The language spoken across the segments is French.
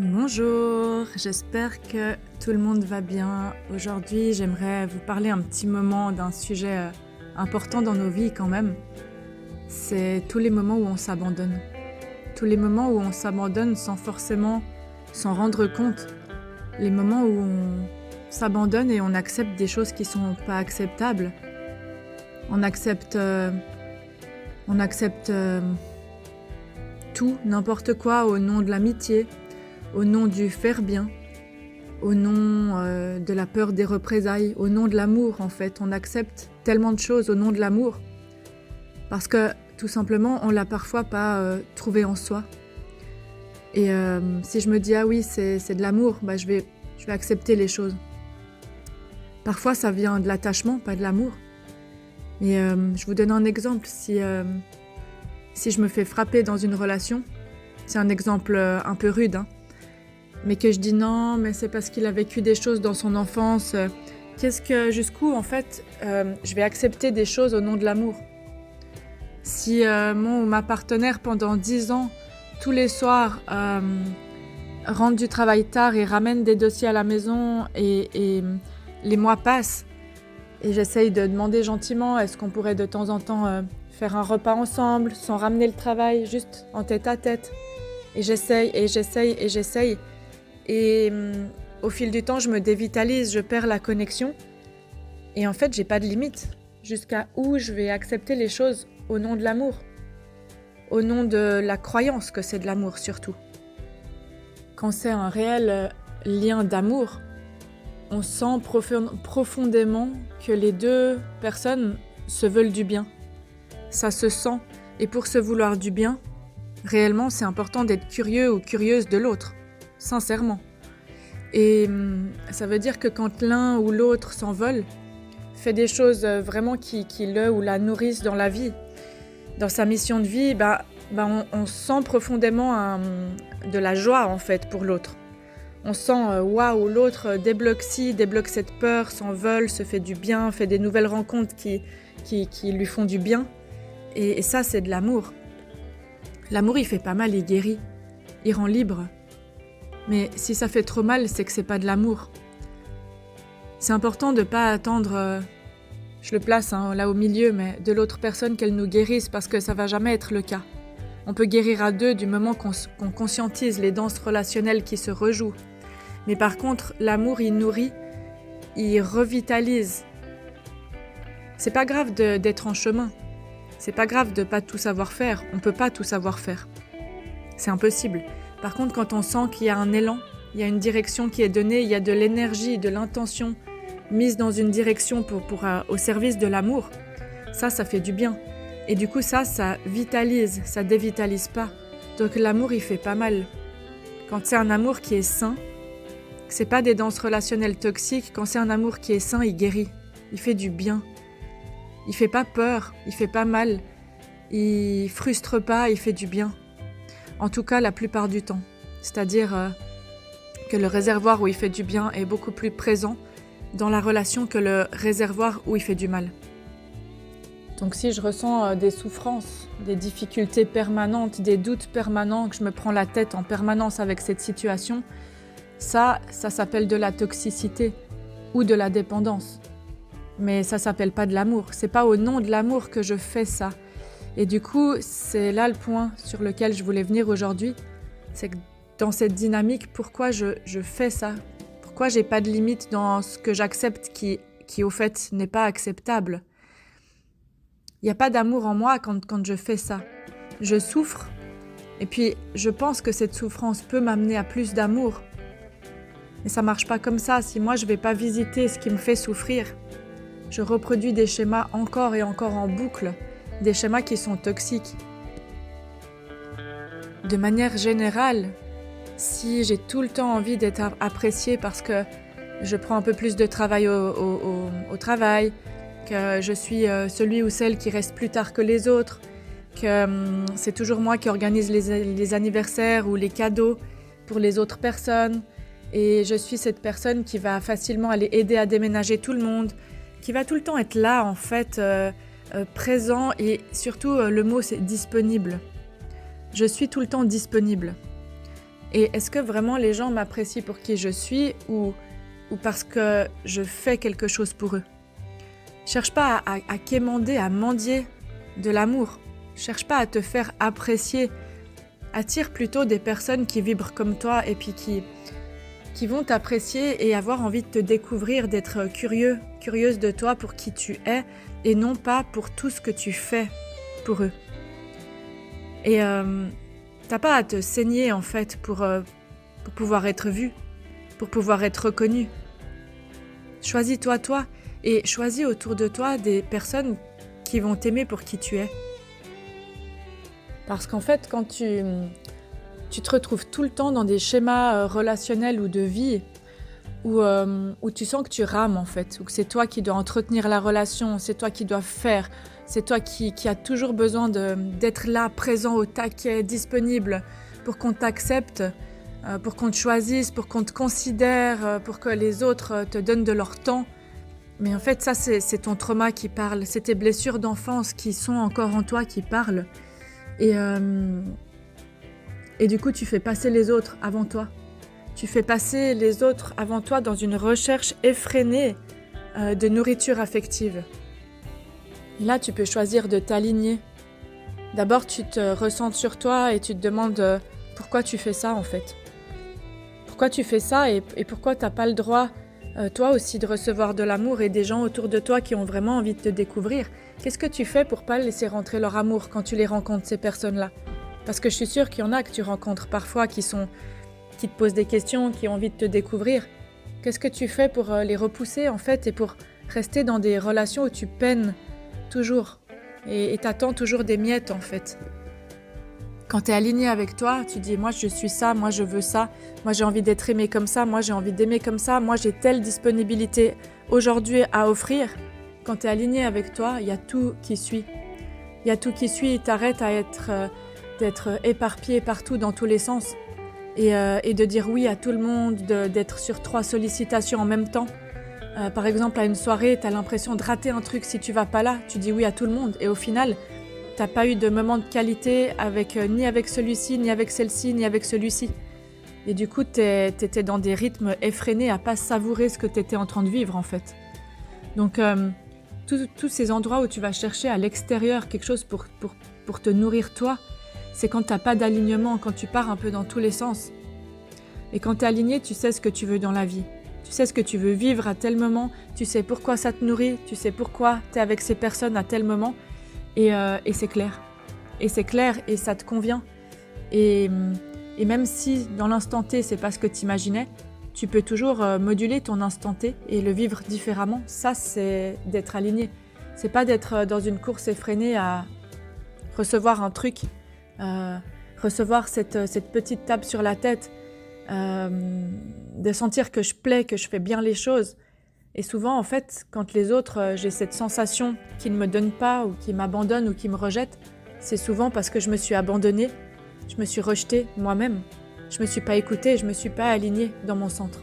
Bonjour, j'espère que tout le monde va bien. Aujourd'hui, j'aimerais vous parler un petit moment d'un sujet important dans nos vies quand même. C'est tous les moments où on s'abandonne. Tous les moments où on s'abandonne sans forcément s'en rendre compte. Les moments où on s'abandonne et on accepte des choses qui sont pas acceptables. On accepte tout, n'importe quoi au nom de l'amitié, au nom du faire bien, au nom de la peur des représailles, au nom de l'amour en fait. On accepte tellement de choses au nom de l'amour parce que tout simplement on l'a parfois pas trouvé en soi. Et si je me dis ah oui c'est de l'amour, je vais accepter les choses. Parfois ça vient de l'attachement, pas de l'amour. Mais je vous donne un exemple. Si je me fais frapper dans une relation, c'est un exemple un peu rude, hein, mais que je dis non, mais c'est parce qu'il a vécu des choses dans son enfance. Jusqu'où en fait je vais accepter des choses au nom de l'amour? Si mon ou ma partenaire pendant 10 ans, tous les soirs, rentre du travail tard et ramène des dossiers à la maison et les mois passent et j'essaye de demander gentiment, est-ce qu'on pourrait de temps en temps faire un repas ensemble, sans ramener le travail, juste en tête à tête. Et j'essaye. Et au fil du temps, je me dévitalise, je perds la connexion. Et en fait, j'ai pas de limite. Jusqu'à où je vais accepter les choses au nom de l'amour. Au nom de la croyance que c'est de l'amour, surtout. Quand c'est un réel lien d'amour, on sent profondément que les deux personnes se veulent du bien. Ça se sent. Et pour se vouloir du bien, réellement, c'est important d'être curieux ou curieuse de l'autre. Sincèrement. Et ça veut dire que quand l'un ou l'autre s'envole, fait des choses vraiment qui le ou la nourrissent dans la vie, dans sa mission de vie, on sent profondément de la joie en fait pour l'autre. On sent waouh, l'autre débloque ci, débloque cette peur, s'envole, se fait du bien, fait des nouvelles rencontres qui lui font du bien. Et ça, c'est de l'amour. L'amour, il fait pas mal, il guérit, il rend libre. Mais si ça fait trop mal, c'est que c'est pas de l'amour. C'est important de pas attendre, je le place là au milieu, mais de l'autre personne qu'elle nous guérisse parce que ça va jamais être le cas. On peut guérir à deux du moment qu'on conscientise les danses relationnelles qui se rejouent. Mais par contre, l'amour, il nourrit, il revitalise. C'est pas grave d'être en chemin. C'est pas grave de pas tout savoir faire. On peut pas tout savoir faire. C'est impossible. Par contre, quand on sent qu'il y a un élan, il y a une direction qui est donnée, il y a de l'énergie, de l'intention mise dans une direction au service de l'amour, ça fait du bien. Et du coup, ça vitalise, ça dévitalise pas. Donc l'amour, il fait pas mal. Quand c'est un amour qui est sain, c'est pas des danses relationnelles toxiques, quand c'est un amour qui est sain, il guérit, il fait du bien. Il fait pas peur, il fait pas mal, il frustre pas, il fait du bien. En tout cas, la plupart du temps. C'est-à-dire que le réservoir où il fait du bien est beaucoup plus présent dans la relation que le réservoir où il fait du mal. Donc si je ressens des souffrances, des difficultés permanentes, des doutes permanents, que je me prends la tête en permanence avec cette situation, ça s'appelle de la toxicité ou de la dépendance. Mais ça s'appelle pas de l'amour. C'est pas au nom de l'amour que je fais ça. Et du coup, c'est là le point sur lequel je voulais venir aujourd'hui. C'est que dans cette dynamique, pourquoi je fais ça? Pourquoi j'ai pas de limite dans ce que j'accepte qui au fait n'est pas acceptable? Il n'y a pas d'amour en moi quand je fais ça. Je souffre et puis je pense que cette souffrance peut m'amener à plus d'amour. Mais ça marche pas comme ça. Si moi je vais pas visiter ce qui me fait souffrir, je reproduis des schémas encore et encore en boucle, des schémas qui sont toxiques. De manière générale, si j'ai tout le temps envie d'être appréciée parce que je prends un peu plus de travail au travail, que je suis celui ou celle qui reste plus tard que les autres, que c'est toujours moi qui organise les anniversaires ou les cadeaux pour les autres personnes, et je suis cette personne qui va facilement aller aider à déménager tout le monde, qui va tout le temps être là en fait, présent, et surtout le mot c'est disponible. Je suis tout le temps disponible. Et est-ce que vraiment les gens m'apprécient pour qui je suis ou parce que je fais quelque chose pour eux? Cherche pas à quémander, à mendier de l'amour. Cherche pas à te faire apprécier. Attire plutôt des personnes qui vibrent comme toi et puis qui vont t'apprécier et avoir envie de te découvrir, d'être curieuse de toi pour qui tu es et non pas pour tout ce que tu fais pour eux. Et t'as pas à te saigner en fait pour pouvoir être vu, pour pouvoir être reconnu. Choisis-toi toi et choisis autour de toi des personnes qui vont t'aimer pour qui tu es. Parce qu'en fait, quand tu te retrouves tout le temps dans des schémas relationnels ou de vie où tu sens que tu rames en fait, ou que c'est toi qui dois entretenir la relation, c'est toi qui dois faire, c'est toi qui as toujours besoin d'être là, présent au taquet, disponible pour qu'on t'accepte, pour qu'on te choisisse, pour qu'on te considère, pour que les autres te donnent de leur temps. Mais en fait, ça, c'est ton trauma qui parle, c'est tes blessures d'enfance qui sont encore en toi qui parlent. Et du coup, tu fais passer les autres avant toi. Tu fais passer les autres avant toi dans une recherche effrénée de nourriture affective. Et là, tu peux choisir de t'aligner. D'abord, tu te ressens sur toi et tu te demandes pourquoi tu fais ça en fait. Pourquoi tu fais ça et pourquoi tu n'as pas le droit, toi aussi, de recevoir de l'amour et des gens autour de toi qui ont vraiment envie de te découvrir. Qu'est-ce que tu fais pour pas laisser rentrer leur amour quand tu les rencontres, ces personnes-là? Parce que je suis sûre qu'il y en a que tu rencontres parfois qui te posent des questions, qui ont envie de te découvrir. Qu'est-ce que tu fais pour les repousser en fait et pour rester dans des relations où tu peines toujours et t'attends toujours des miettes en fait? Quand tu es aligné avec toi, tu dis moi je suis ça, moi je veux ça, moi j'ai envie d'être aimé comme ça, moi j'ai envie d'aimer comme ça, moi j'ai telle disponibilité aujourd'hui à offrir. Quand tu es aligné avec toi, il y a tout qui suit. Il y a tout qui suit, t'arrêtes d'être éparpillé partout dans tous les sens et de dire oui à tout le monde, d'être sur 3 sollicitations en même temps. Par exemple, à une soirée, tu as l'impression de rater un truc si tu vas pas là, tu dis oui à tout le monde et au final, t'as pas eu de moment de qualité ni avec celui-ci, ni avec celle-ci, ni avec celui-ci. Et du coup, t'étais dans des rythmes effrénés à pas savourer ce que t'étais en train de vivre en fait. Donc, tous ces endroits où tu vas chercher à l'extérieur quelque chose pour te nourrir toi, c'est quand t'as pas d'alignement, quand tu pars un peu dans tous les sens. Et quand t'es aligné, tu sais ce que tu veux dans la vie. Tu sais ce que tu veux vivre à tel moment, tu sais pourquoi ça te nourrit, tu sais pourquoi t'es avec ces personnes à tel moment. Et c'est clair. Et c'est clair et ça te convient. Et même si dans l'instant T, c'est pas ce que t'imaginais, tu peux toujours moduler ton instant T et le vivre différemment. Ça, c'est d'être aligné. C'est pas d'être dans une course effrénée à recevoir un truc, recevoir cette petite tape sur la tête, de sentir que je plais, que je fais bien les choses. Et souvent, en fait, quand les autres, j'ai cette sensation qu'ils ne me donnent pas ou qu'ils m'abandonnent ou qu'ils me rejettent, c'est souvent parce que je me suis abandonnée, je me suis rejetée moi-même. Je me suis pas écoutée, je me suis pas alignée dans mon centre.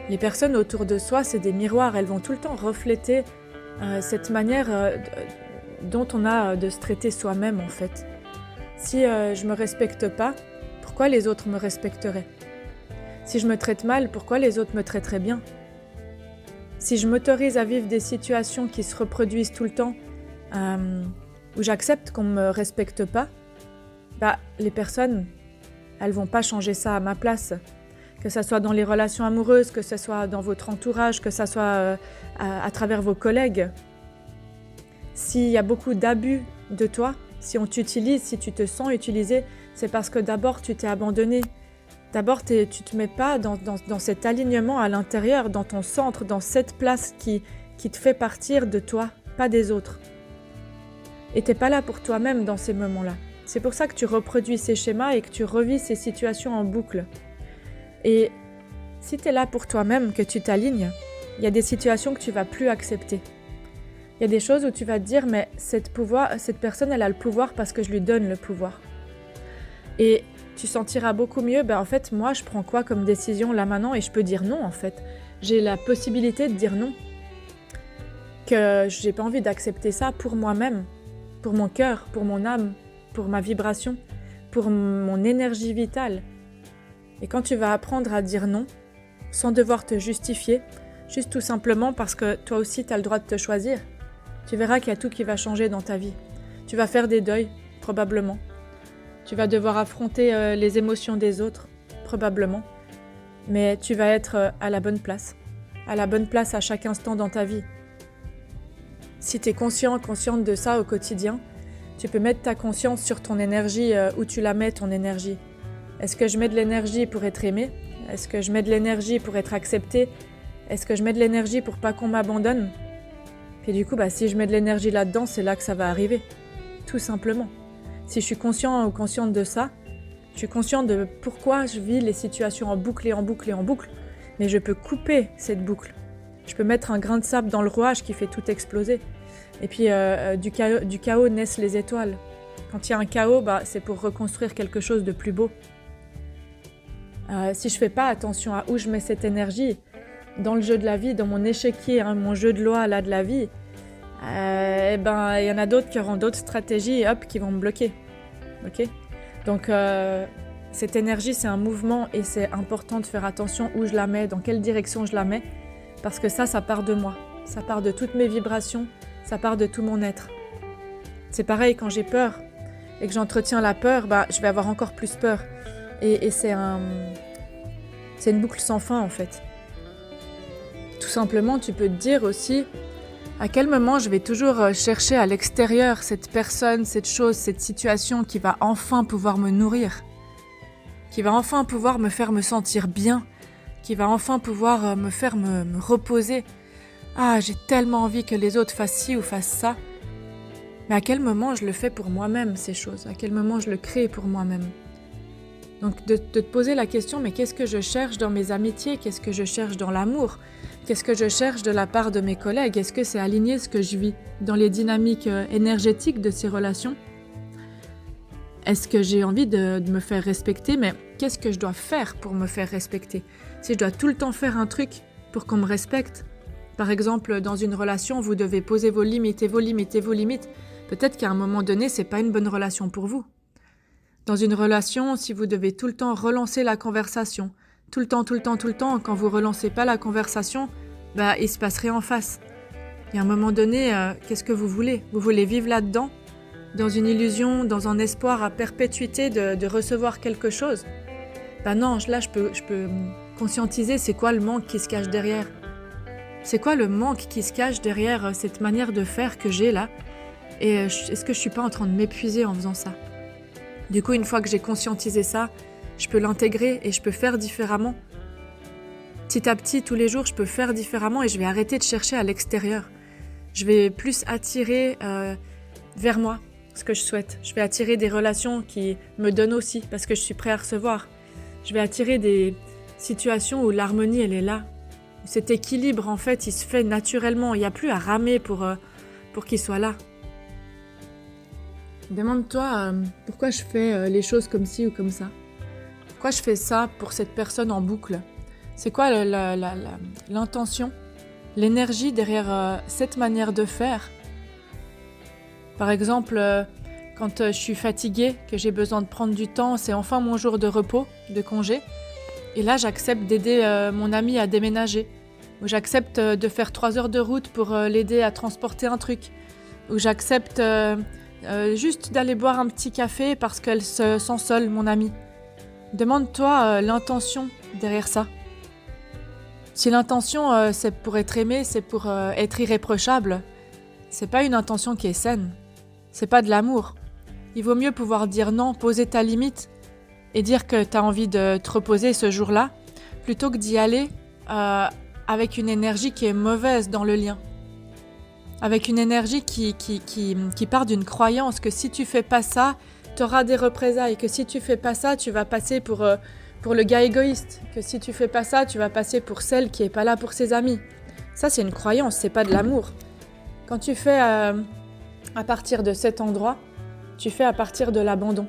Les personnes autour de soi, c'est des miroirs, elles vont tout le temps refléter cette manière dont on a de se traiter soi-même en fait. Si je me respecte pas, pourquoi les autres me respecteraient ? Si je me traite mal, pourquoi les autres me traiteraient bien ? Si je m'autorise à vivre des situations qui se reproduisent tout le temps, où j'accepte qu'on ne me respecte pas, les personnes, elles vont pas changer ça à ma place. Que ça soit dans les relations amoureuses, que ce soit dans votre entourage, que ça soit à travers vos collègues. S'il y a beaucoup d'abus de toi, si on t'utilise, si tu te sens utilisé, c'est parce que d'abord tu t'es abandonné. D'abord, tu te mets pas dans cet alignement à l'intérieur, dans ton centre, dans cette place qui te fait partir de toi, pas des autres. Et t'es pas là pour toi-même dans ces moments-là. C'est pour ça que tu reproduis ces schémas et que tu revis ces situations en boucle. Et si tu es là pour toi-même, que tu t'alignes, il y a des situations que tu vas plus accepter. Il y a des choses où tu vas te dire, mais cette personne, elle a le pouvoir parce que je lui donne le pouvoir. Et tu sentiras beaucoup mieux, en fait, moi, je prends quoi comme décision là maintenant et je peux dire non, en fait. J'ai la possibilité de dire non. Que j'ai pas envie d'accepter ça pour moi-même, pour mon cœur, pour mon âme, pour ma vibration. pour mon énergie vitale. Et quand tu vas apprendre à dire non, sans devoir te justifier, juste tout simplement parce que toi aussi tu as le droit de te choisir, tu verras qu'il y a tout qui va changer dans ta vie. Tu vas faire des deuils, probablement. Tu vas devoir affronter les émotions des autres, probablement. Mais tu vas être à la bonne place à chaque instant dans ta vie. Si tu es consciente de ça au quotidien, tu peux mettre ta conscience sur ton énergie, où tu la mets ton énergie. Est-ce que je mets de l'énergie pour être aimé ? Est-ce que je mets de l'énergie pour être accepté ? Est-ce que je mets de l'énergie pour pas qu'on m'abandonne ? Puis du coup, si je mets de l'énergie là-dedans, c'est là que ça va arriver. Tout simplement. Si je suis conscient ou consciente de ça, je suis consciente de pourquoi je vis les situations en boucle et en boucle et en boucle, mais je peux couper cette boucle. Je peux mettre un grain de sable dans le rouage qui fait tout exploser. Et puis du chaos naissent les étoiles. Quand il y a un chaos, c'est pour reconstruire quelque chose de plus beau. Si je fais pas attention à où je mets cette énergie, dans le jeu de la vie, dans mon échiquier, mon jeu de loi là de la vie, il y en a d'autres qui auront d'autres stratégies et qui vont me bloquer. Ok ? Donc cette énergie, c'est un mouvement et c'est important de faire attention où je la mets, dans quelle direction je la mets, parce que ça part de moi, ça part de toutes mes vibrations, ça part de tout mon être. C'est pareil quand j'ai peur et que j'entretiens la peur, je vais avoir encore plus peur. Et c'est une boucle sans fin en fait. Tout simplement, tu peux te dire aussi à quel moment je vais toujours chercher à l'extérieur cette personne, cette chose, cette situation qui va enfin pouvoir me nourrir, qui va enfin pouvoir me faire me sentir bien, qui va enfin pouvoir me faire me reposer. Ah, j'ai tellement envie que les autres fassent ci ou fassent ça. Mais à quel moment je le fais pour moi-même, ces choses ? À quel moment je le crée pour moi-même ? Donc de te poser la question, mais qu'est-ce que je cherche dans mes amitiés ? Qu'est-ce que je cherche dans l'amour ? Qu'est-ce que je cherche de la part de mes collègues ? Est-ce que c'est aligné ce que je vis dans les dynamiques énergétiques de ces relations ? Est-ce que j'ai envie de me faire respecter ? Mais qu'est-ce que je dois faire pour me faire respecter ? Si je dois tout le temps faire un truc pour qu'on me respecte, par exemple, dans une relation, vous devez poser vos limites et vos limites et vos limites. Peut-être qu'à un moment donné, c'est pas une bonne relation pour vous. Dans une relation, si vous devez tout le temps relancer la conversation, tout le temps, quand vous relancez pas la conversation, il se passe rien en face. Et à un moment donné, qu'est-ce que vous voulez ? Vous voulez vivre là-dedans, dans une illusion, dans un espoir à perpétuité de recevoir quelque chose ? Non, là, je peux conscientiser c'est quoi le manque qui se cache derrière. C'est quoi le manque qui se cache derrière cette manière de faire que j'ai là ? Et est-ce que je suis pas en train de m'épuiser en faisant ça ? Du coup, une fois que j'ai conscientisé ça, je peux l'intégrer et je peux faire différemment. Petit à petit, tous les jours, je peux faire différemment et je vais arrêter de chercher à l'extérieur. Je vais plus attirer vers moi ce que je souhaite. Je vais attirer des relations qui me donnent aussi parce que je suis prêt à recevoir. Je vais attirer des situations où l'harmonie, elle est là. Où cet équilibre, en fait, il se fait naturellement. Il n'y a plus à ramer pour qu'il soit là. Demande-toi pourquoi je fais les choses comme ci ou comme ça. Pourquoi je fais ça pour cette personne en boucle ? C'est quoi l'intention, l'énergie derrière cette manière de faire ? Par exemple, quand je suis fatiguée, que j'ai besoin de prendre du temps, c'est enfin mon jour de repos, de congé. Et là, j'accepte d'aider mon ami à déménager. Ou j'accepte de faire 3 heures de route pour l'aider à transporter un truc. Ou j'accepte juste d'aller boire un petit café parce qu'elle se sent seule, mon amie. Demande-toi l'intention derrière ça. Si l'intention c'est pour être aimé, c'est pour être irréprochable, c'est pas une intention qui est saine. C'est pas de l'amour. Il vaut mieux pouvoir dire non, poser ta limite et dire que t'as envie de te reposer ce jour-là, plutôt que d'y aller avec une énergie qui est mauvaise dans le lien. Avec une énergie qui part d'une croyance que si tu fais pas ça, tu auras des représailles, que si tu fais pas ça, tu vas passer pour le gars égoïste, que si tu fais pas ça, tu vas passer pour celle qui est pas là pour ses amis. Ça, c'est une croyance, c'est pas de l'amour. Quand tu fais à partir de cet endroit, tu fais à partir de l'abandon,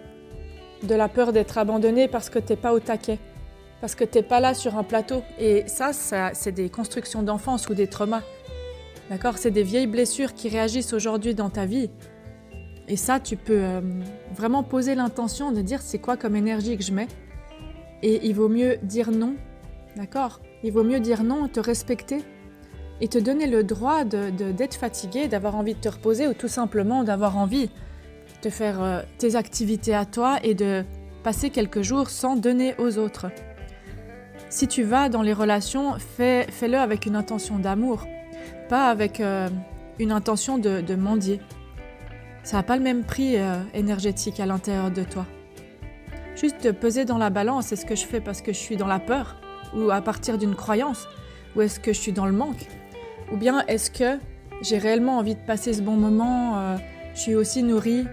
de la peur d'être abandonné parce que t'es pas au taquet, parce que t'es pas là sur un plateau. Et ça, c'est des constructions d'enfance ou des traumas. D'accord ? C'est des vieilles blessures qui réagissent aujourd'hui dans ta vie. Et ça, tu peux vraiment poser l'intention de dire c'est quoi comme énergie que je mets. Et il vaut mieux dire non, d'accord ? Il vaut mieux dire non, te respecter et te donner le droit d'être fatigué, d'avoir envie de te reposer ou tout simplement d'avoir envie de faire tes activités à toi et de passer quelques jours sans donner aux autres. Si tu vas dans les relations, fais-le avec une intention d'amour, pas avec une intention de mendier. Ça n'a pas le même prix énergétique à l'intérieur de toi. Juste de peser dans la balance, est-ce que je fais parce que je suis dans la peur ou à partir d'une croyance, ou est-ce que je suis dans le manque, ou bien est-ce que j'ai réellement envie de passer ce bon moment, je suis aussi nourrie,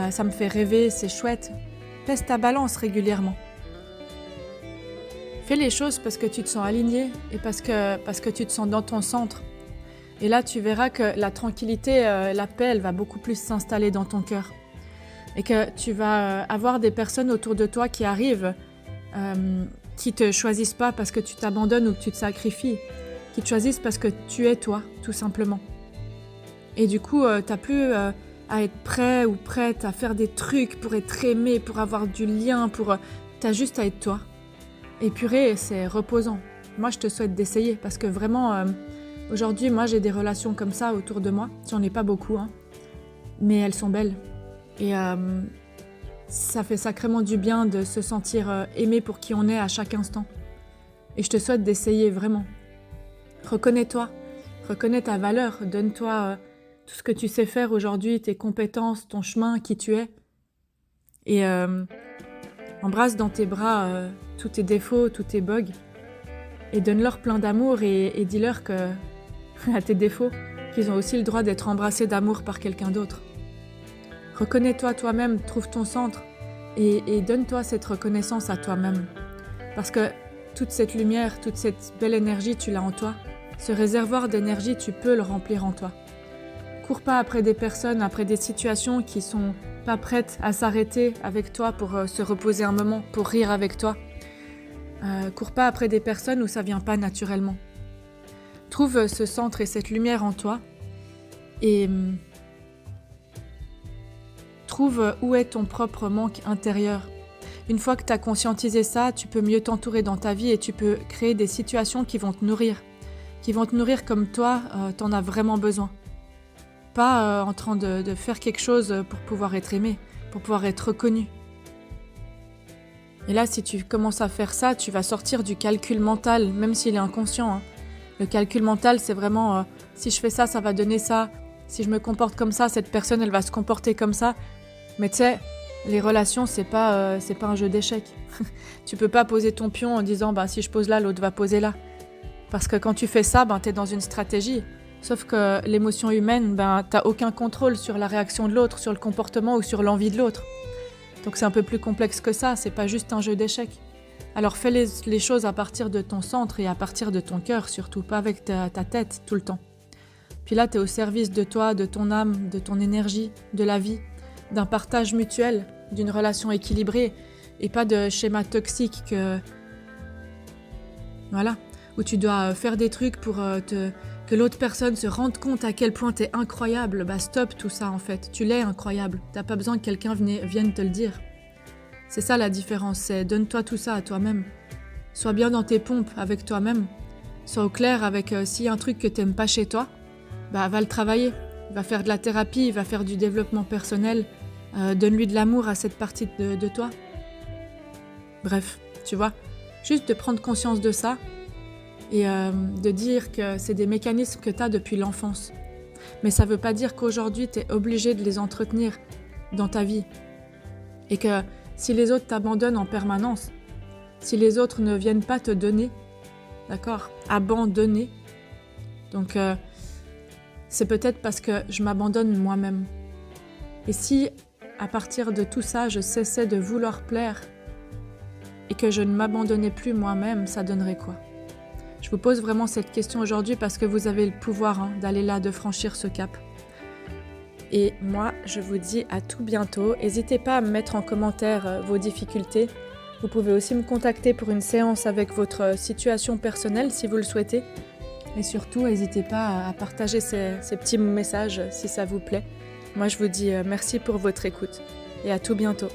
ça me fait rêver, c'est chouette. Pèse ta balance régulièrement. Fais les choses parce que tu te sens aligné et parce que tu te sens dans ton centre. Et là, tu verras que la tranquillité, la paix, elle va beaucoup plus s'installer dans ton cœur. Et que tu vas avoir des personnes autour de toi qui arrivent, qui te choisissent pas parce que tu t'abandonnes ou que tu te sacrifies, qui te choisissent parce que tu es toi, tout simplement. Et du coup, t'as plus à être prêt ou prête à faire des trucs pour être aimé, pour avoir du lien, t'as juste à être toi. Et purée, c'est reposant. Moi, je te souhaite d'essayer parce que vraiment, aujourd'hui, moi, j'ai des relations comme ça autour de moi. J'en ai pas beaucoup, hein, mais elles sont belles. Et ça fait sacrément du bien de se sentir aimé pour qui on est à chaque instant. Et je te souhaite d'essayer vraiment. Reconnais-toi, reconnais ta valeur, donne-toi tout ce que tu sais faire aujourd'hui, tes compétences, ton chemin, qui tu es. Et embrasse dans tes bras tous tes défauts, tous tes bugs. Et donne-leur plein d'amour et dis-leur que, à tes défauts, qu'ils ont aussi le droit d'être embrassés d'amour par quelqu'un d'autre. Reconnais-toi toi-même, trouve ton centre et donne-toi cette reconnaissance à toi-même. Parce que toute cette lumière, toute cette belle énergie, tu l'as en toi. Ce réservoir d'énergie, tu peux le remplir en toi. Cours pas après des personnes, après des situations qui sont pas prêtes à s'arrêter avec toi pour se reposer un moment, pour rire avec toi. Cours pas après des personnes où ça vient pas naturellement. Trouve ce centre et cette lumière en toi et trouve où est ton propre manque intérieur. Une fois que tu as conscientisé ça, tu peux mieux t'entourer dans ta vie et tu peux créer des situations qui vont te nourrir comme toi, t'en as vraiment besoin. Pas en train de faire quelque chose pour pouvoir être aimé, pour pouvoir être reconnu. Et là, si tu commences à faire ça, tu vas sortir du calcul mental, même s'il est inconscient. Hein. Le calcul mental, c'est vraiment si je fais ça, ça va donner ça. Si je me comporte comme ça, cette personne, elle va se comporter comme ça. Mais tu sais, les relations, c'est pas un jeu d'échecs. Tu peux pas poser ton pion en disant si je pose là, l'autre va poser là. Parce que quand tu fais ça, t'es dans une stratégie. Sauf que l'émotion humaine, t'as aucun contrôle sur la réaction de l'autre, sur le comportement ou sur l'envie de l'autre. Donc c'est un peu plus complexe que ça, c'est pas juste un jeu d'échecs. Alors fais les choses à partir de ton centre et à partir de ton cœur, surtout pas avec ta tête tout le temps. Puis là, t'es au service de toi, de ton âme, de ton énergie, de la vie, d'un partage mutuel, d'une relation équilibrée et pas de schéma toxique où tu dois faire des trucs pour que l'autre personne se rende compte à quel point t'es incroyable. Stop tout ça en fait, tu l'es incroyable, t'as pas besoin que quelqu'un vienne te le dire. C'est ça la différence, c'est donne-toi tout ça à toi-même. Sois bien dans tes pompes avec toi-même, sois au clair avec s'il y a un truc que t'aimes pas chez toi, va le travailler, va faire de la thérapie, va faire du développement personnel, donne-lui de l'amour à cette partie de toi. Bref, tu vois, juste de prendre conscience de ça, et de dire que c'est des mécanismes que tu as depuis l'enfance. Mais ça ne veut pas dire qu'aujourd'hui, tu es obligé de les entretenir dans ta vie. Et que si les autres t'abandonnent en permanence, si les autres ne viennent pas te donner, d'accord, abandonner, donc c'est peut-être parce que je m'abandonne moi-même. Et si, à partir de tout ça, je cessais de vouloir plaire et que je ne m'abandonnais plus moi-même, ça donnerait quoi ? Je vous pose vraiment cette question aujourd'hui parce que vous avez le pouvoir d'aller là, de franchir ce cap. Et moi, je vous dis à tout bientôt. N'hésitez pas à me mettre en commentaire vos difficultés. Vous pouvez aussi me contacter pour une séance avec votre situation personnelle si vous le souhaitez. Et surtout, n'hésitez pas à partager ces petits messages si ça vous plaît. Moi, je vous dis merci pour votre écoute et à tout bientôt.